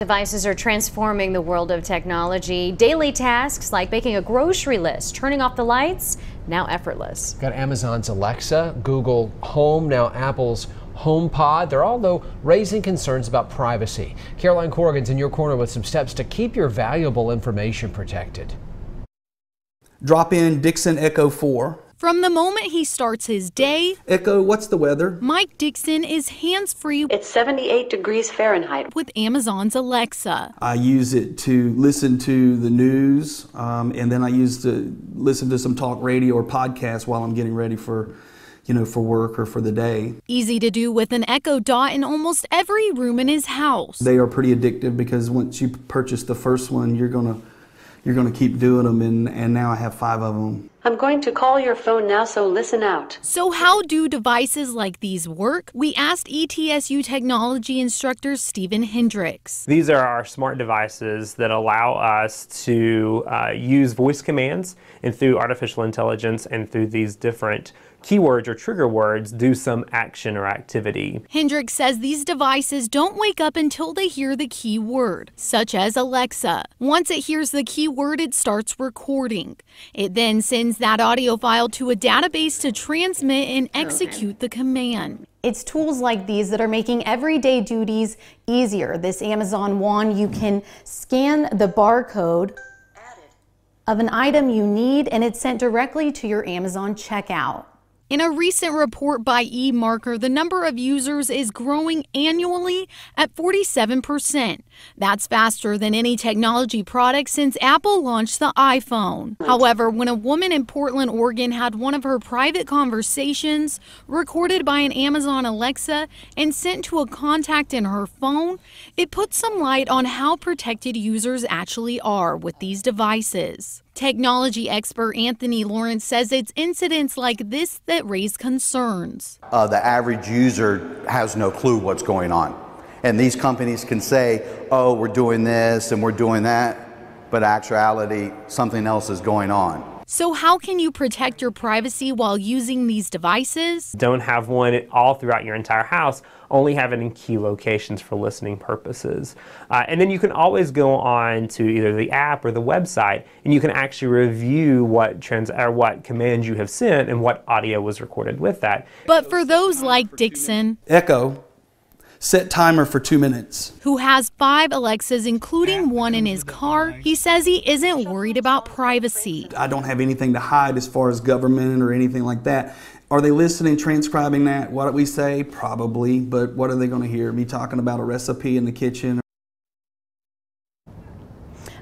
Devices are transforming the world of technology. Daily tasks like making a grocery list, turning off the lights, now effortless. Got Amazon's Alexa, Google Home, now Apple's HomePod. They're all, though, raising concerns about privacy. Caroline Corrigan's in your corner with some steps to keep your valuable information protected. Drop in Dixon Echo 4. From the moment he starts his day, Echo, what's the weather? Mike Dixon is hands-free. It's 78 degrees Fahrenheit. With Amazon's Alexa. I use it to listen to the news, and then I use to listen to some talk radio or podcasts while I'm getting ready for work or for the day. Easy to do with an Echo Dot in almost every room in his house. They are pretty addictive because once you purchase the first one, you're gonna keep doing them, and now I have 5 of them. I'm going to call your phone now, so listen out. So how do devices like these work? We asked ETSU technology instructor Stephen Hendricks. These are our smart devices that allow us to use voice commands, and through artificial intelligence and through these different keywords or trigger words, do some action or activity. Hendricks says these devices don't wake up until they hear the key word, such as Alexa. Once it hears the key word, it starts recording. It then sends that audio file to a database to transmit and execute the command. It's tools like these that are making everyday duties easier. This Amazon Wand, you can scan the barcode of an item you need, and it's sent directly to your Amazon checkout. In a recent report by eMarker, the number of users is growing annually at 47%. That's faster than any technology product since Apple launched the iPhone. However, when a woman in Portland, Oregon had one of her private conversations recorded by an Amazon Alexa and sent to a contact in her phone, it put some light on how protected users actually are with these devices. Technology expert Anthony Lawrence says it's incidents like this that raise concerns. The average user has no clue what's going on. And these companies can say, oh, we're doing this and we're doing that, but actuality, something else is going on. So how can you protect your privacy while using these devices? Don't have one all throughout your entire house. Only have it in key locations for listening purposes. And then you can always go on to either the app or the website, and you can actually review what commands you have sent and what audio was recorded with that. But for those like Dixon, Echo, set timer for 2 minutes. Who has 5 Alexas, including one in his car, he says he isn't worried about privacy. I don't have anything to hide as far as government or anything like that. Are they listening, transcribing that? What we say? Probably, but what are they going to hear? Me talking about a recipe in the kitchen?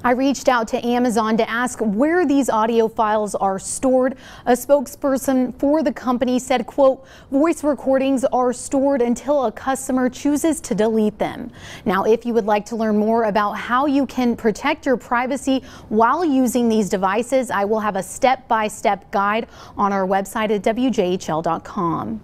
I reached out to Amazon to ask where these audio files are stored. A spokesperson for the company said, quote, voice recordings are stored until a customer chooses to delete them. Now, if you would like to learn more about how you can protect your privacy while using these devices, I will have a step-by-step guide on our website at WJHL.com.